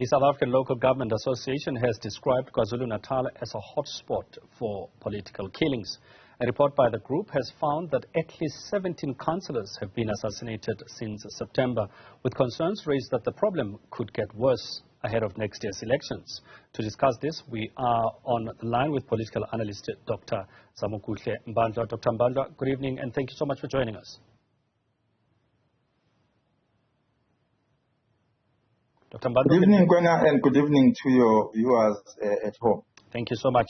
The South African Local Government Association has described KwaZulu-Natal as a hotspot for political killings. A report by the group has found that at least 17 councillors have been assassinated since September, with concerns raised that the problem could get worse ahead of next year's elections. To discuss this, we are on the line with political analyst Dr Zamokuhle Mbandlwa. Dr. Mbandlwa, good evening and thank you so much for joining us. Dr. Mbandlwa, good evening, Gwena, and good evening to your viewers at home. Thank you so much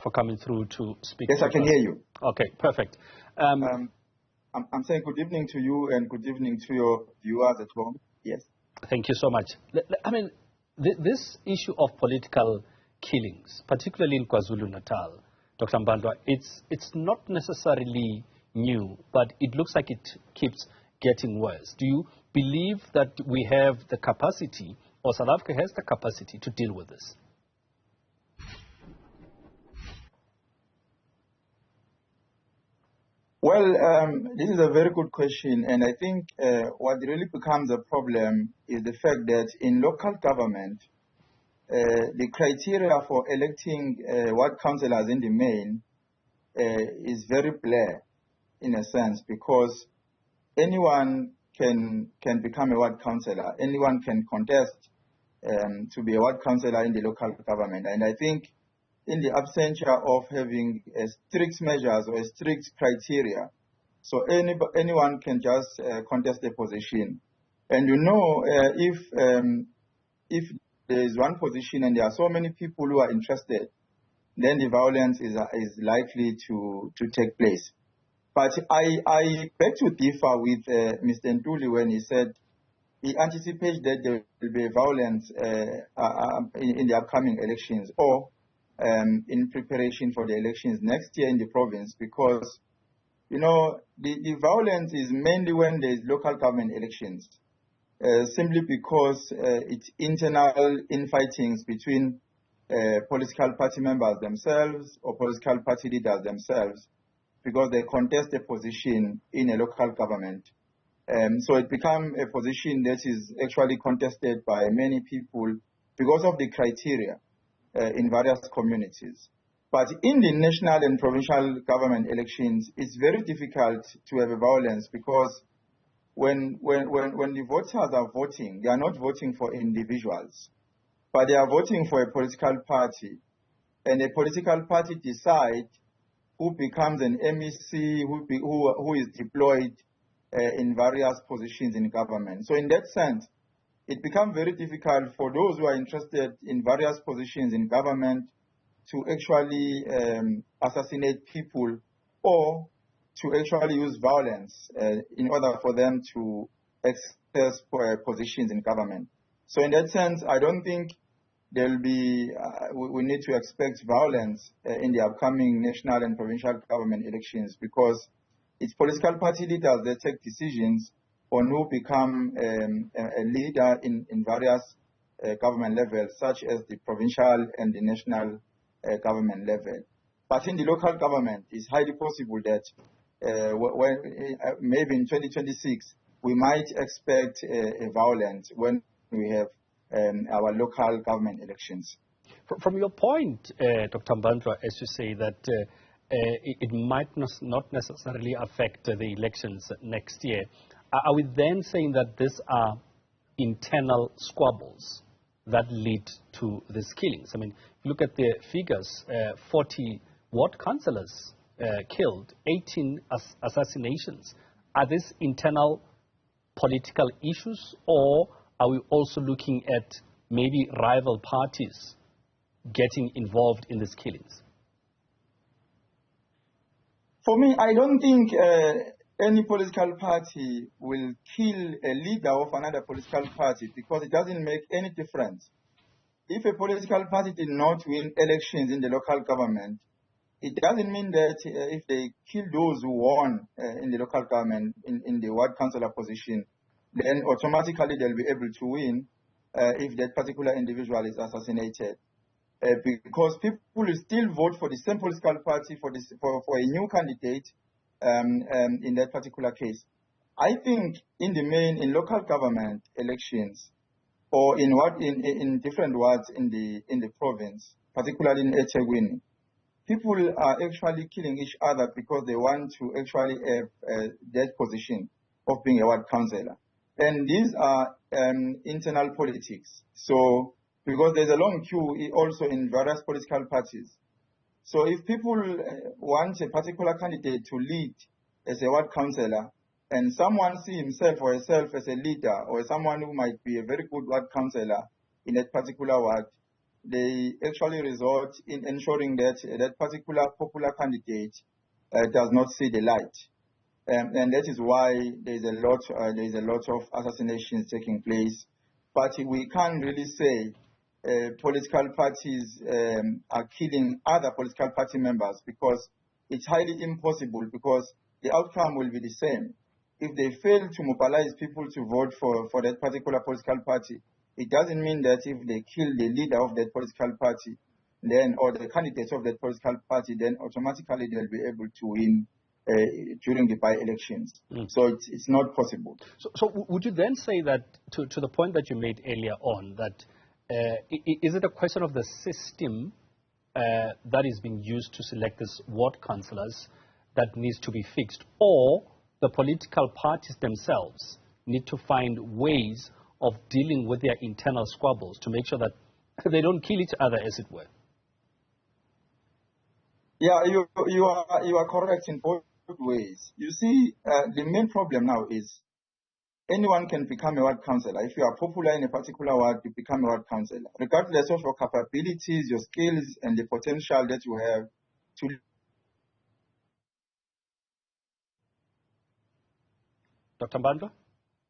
for coming through to speak. Yes, I can hear you. Okay, perfect. I'm saying good evening to you and good evening to your viewers at home. Yes. Thank you so much. I mean, this issue of political killings, particularly in KwaZulu-Natal, Dr. Mbandlwa, it's not necessarily new, but it looks like it keeps getting worse. Do you believe that we have the capacity, or South Africa has the capacity to deal with this? Well, this is a very good question, and I think what really becomes a problem is the fact that in local government, the criteria for electing ward councillors in the main is very blurred in a sense, because anyone can become a ward councillor, anyone can contest to be a ward councillor in the local government, and I think in the absence of having strict measures or strict criteria, so anyone can just contest the position. And you know, if there is one position and there are so many people who are interested, then the violence is likely to take place. But I beg to differ with Mr. Ntuli when he said he anticipates that there will be violence in the upcoming elections, or in preparation for the elections next year in the province, because, you know, the violence is mainly when there is local government elections, simply because it's internal infightings between political party members themselves or political party leaders themselves, because they contest a position in a local government. So it becomes a position that is actually contested by many people because of the criteria in various communities. But in the national and provincial government elections, it's very difficult to have a violence, because when the voters are voting, they are not voting for individuals, but they are voting for a political party. And a political party decides who becomes an MEC, who is deployed in various positions in government. So in that sense, it becomes very difficult for those who are interested in various positions in government to actually assassinate people or to actually use violence in order for them to access positions in government. So in that sense, I don't think there will be, we need to expect violence in the upcoming national and provincial government elections, because it's political party leaders that take decisions on who become a leader in various government levels, such as the provincial and the national government level. But in the local government, it's highly possible that maybe in 2026, we might expect a violence when we have our local government elections. From your point, Dr. Mbandlwa, as you say that it might not necessarily affect the elections next year, are we then saying that these are internal squabbles that lead to these killings? I mean, if you look at the figures, 40 ward councillors killed, 18 assassinations. Are these internal political issues, or are we also looking at maybe rival parties getting involved in these killings? For me, I don't think any political party will kill a leader of another political party, because it doesn't make any difference. If a political party did not win elections in the local government, it doesn't mean that if they kill those who won in the local government in the ward councillor position, then automatically they'll be able to win if that particular individual is assassinated. Because people will still vote for the same political party for a new candidate in that particular case. I think in the main, in local government elections, or in different wards in the province, particularly in eThekwini, people are actually killing each other because they want to actually have that position of being a ward councillor. And these are internal politics. So, because there's a long queue also in various political parties. So if people want a particular candidate to lead as a ward councillor, and someone see himself or herself as a leader, or someone who might be a very good ward councillor in that particular ward, they actually resort in ensuring that that particular popular candidate does not see the light. And that is why there's a lot of assassinations taking place. But we can't really say political parties are killing other political party members, because it's highly impossible, because the outcome will be the same. If they fail to mobilize people to vote for that particular political party, it doesn't mean that if they kill the leader of that political party, then, or the candidates of that political party, then automatically they'll be able to win during the by-elections. So it's not possible. So would you then say that, to the point that you made earlier on, that is it a question of the system that is being used to select these ward councillors that needs to be fixed, or the political parties themselves need to find ways of dealing with their internal squabbles to make sure that they don't kill each other, as it were? Yeah, you are correct in both ways. You see, the main problem now is anyone can become a ward councillor. If you are popular in a particular ward, you become a ward councillor, regardless of your capabilities, your skills, and the potential that you have to Dr. Mbandlwa?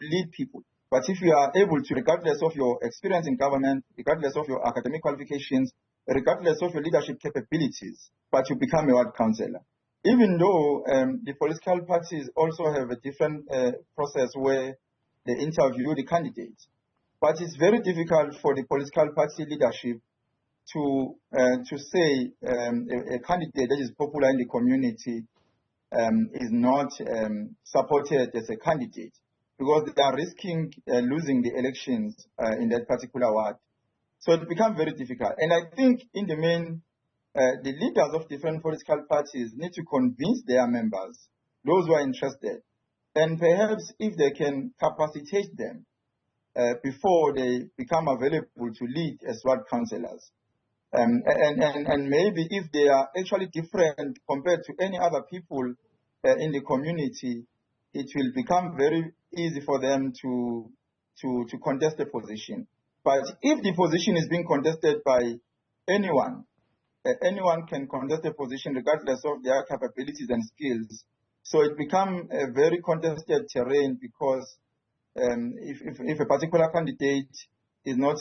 lead people. But if you are able to, regardless of your experience in government, regardless of your academic qualifications, regardless of your leadership capabilities, but you become a ward councillor. Even though the political parties also have a different process where they interview the candidates. But it's very difficult for the political party leadership to say a candidate that is popular in the community is not supported as a candidate, because they are risking losing the elections in that particular ward. So it becomes very difficult. And I think in the main, the leaders of different political parties need to convince their members, those who are interested, and perhaps if they can capacitate them before they become available to lead as ward councillors. And maybe if they are actually different compared to any other people in the community, it will become very easy for them to contest the position. But if the position is being contested by anyone, anyone can contest a position regardless of their capabilities and skills. So it becomes a very contested terrain, because if a particular candidate is not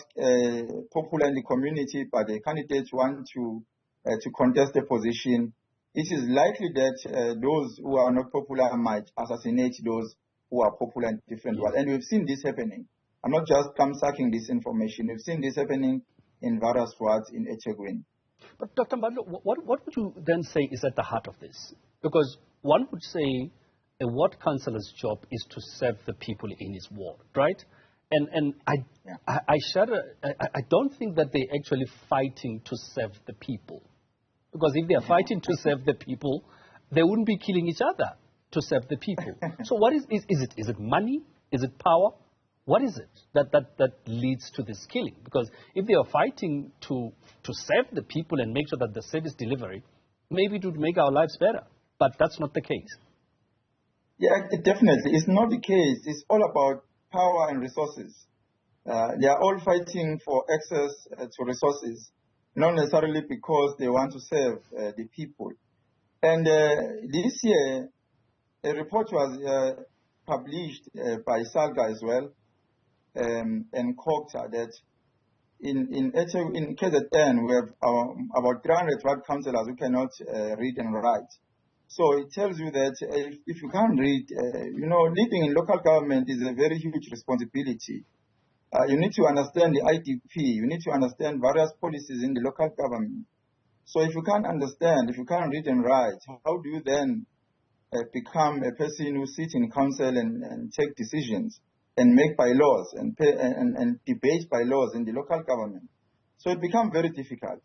popular in the community, but the candidates want to contest a position, it is likely that those who are not popular might assassinate those who are popular in different ways. And we've seen this happening. I'm not just sucking this information. We've seen this happening in various wards in eThekwini. But Dr. Mbandlwa, what would you then say is at the heart of this? Because one would say a ward councillor's job is to serve the people in his ward, right? And I don't think that they're actually fighting to serve the people. Because if they're fighting to serve the people, they wouldn't be killing each other to serve the people. So what is it? Is it money? Is it power? What is it that leads to this killing? Because if they are fighting to serve the people and make sure that the service delivery, maybe it would make our lives better. But that's not the case. Yeah, definitely. It's not the case. It's all about power and resources. They are all fighting for access to resources, not necessarily because they want to serve the people. And this year, a report was published by Salga as well, and COGTA, that in KZN we have about 300 ward councillors who cannot read and write. So it tells you that if you can't read, leading in local government is a very huge responsibility. You need to understand the IDP. You need to understand various policies in the local government. So if you can't understand, if you can't read and write, how do you then become a person who sits in council and take decisions? and make bylaws and debate bylaws in the local government. So it becomes very difficult.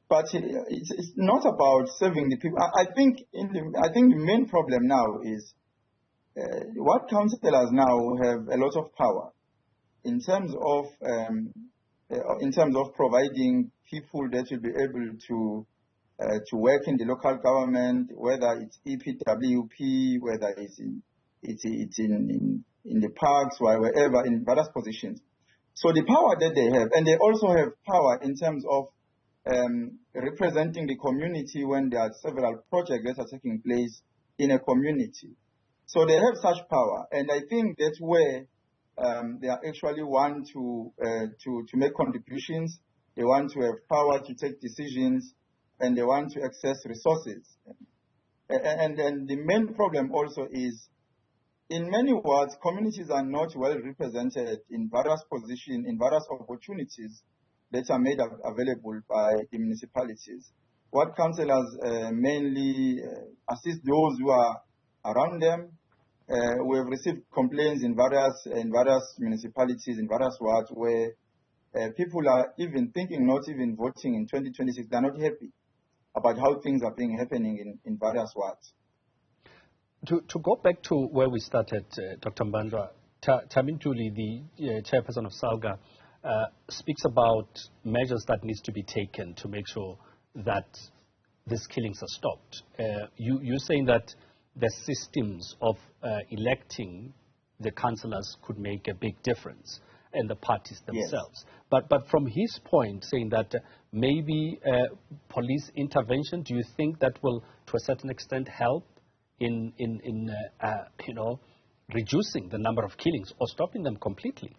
But it's not about serving the people. I think the main problem now is what councillors now have a lot of power in terms of providing people that will be able to work in the local government, whether it's EPWP, whether it's in the parks, or wherever, in various positions. So the power that they have, and they also have power in terms of representing the community when there are several projects that are taking place in a community. So they have such power, and I think that's where they are actually want to make contributions. They want to have power to take decisions, and they want to access resources. And then the main problem also is, in many words, communities are not well represented in various positions, in various opportunities that are made available by the municipalities. What councillors mainly assist those who are around them. We have received complaints in various municipalities, in various wards, where people are even thinking not even voting in 2026. They're not happy about how things are happening in various wards. To go back to where we started, Dr. Mbandlwa, Tamin Julie, the chairperson of SALGA, speaks about measures that needs to be taken to make sure that these killings are stopped. You're saying that the systems of electing the councillors could make a big difference, and the parties themselves. Yes. But from his point, saying that maybe police intervention, do you think that will, to a certain extent, help in reducing the number of killings or stopping them completely?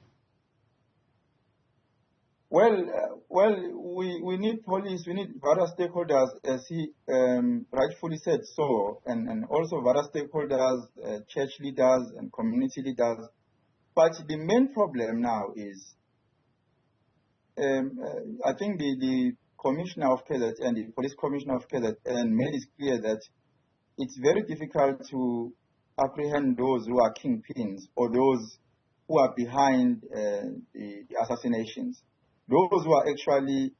Well, we need police, we need various stakeholders, as he rightfully said so, and also various stakeholders, church leaders and community leaders. But the main problem now is, I think the commissioner of KZN, the police commissioner of KZN, made it clear that it's very difficult to apprehend those who are kingpins or those who are behind the assassinations. Those who are actually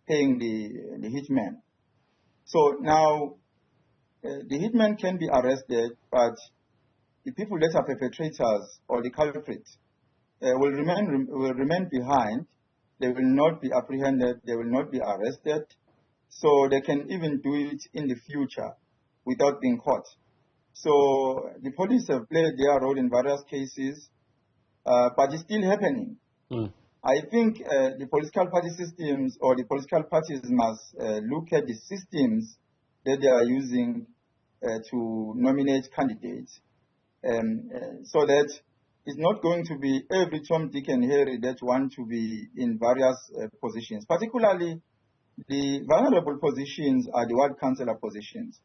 paying the hitman. So now, the hitman can be arrested, but the people that are perpetrators or the culprits will remain behind. They will not be apprehended. They will not be arrested. So they can even do it in the future without being caught. So the police have played their role in various cases, but it's still happening. Mm. I think the political party systems or the political parties must look at the systems that they are using to nominate candidates, so that it's not going to be every Tom, Dick and Harry that want to be in various positions. Particularly, the vulnerable positions are the ward councillor positions.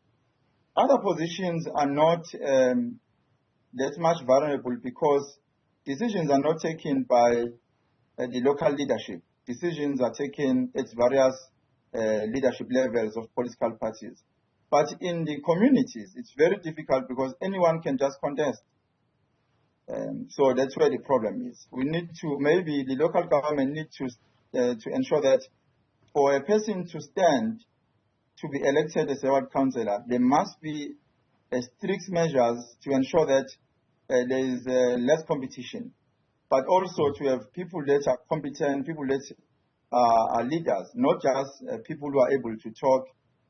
Other positions are not that much vulnerable because decisions are not taken by the local leadership. Decisions are taken at various leadership levels of political parties. But in the communities, it's very difficult because anyone can just contest. So that's where the problem is. We need to, maybe the local government need to ensure that for a person to stand to be elected as a ward councillor, there must be strict measures to ensure that there is less competition, but also to have people that are competent, people that are leaders, not just people who are able to talk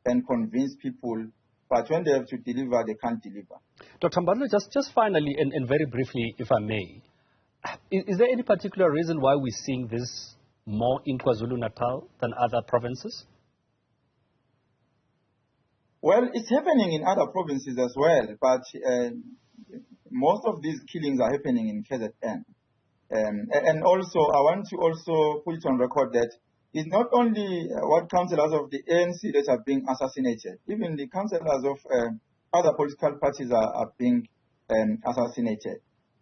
and convince people, but when they have to deliver, they can't deliver. Dr. Mbandlwa, just finally, and very briefly, if I may, is there any particular reason why we're seeing this more in KwaZulu-Natal than other provinces? Well, it's happening in other provinces as well, but most of these killings are happening in KZN. And also, I want to also put it on record that it's not only ward councillors of the ANC that are being assassinated, even the councillors of other political parties are being assassinated.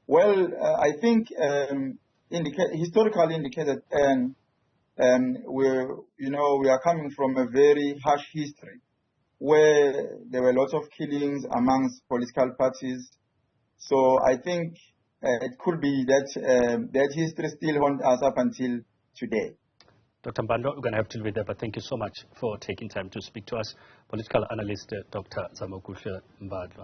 Well, I think historically in the KZN, we are coming from a very harsh history where there were lots of killings amongst political parties. So I think it could be that that history still haunts us up until today. Dr. Mbandlwa, we're going to have to leave it there, but thank you so much for taking time to speak to us. Political analyst Dr. Zamokuhle Mbandlwa.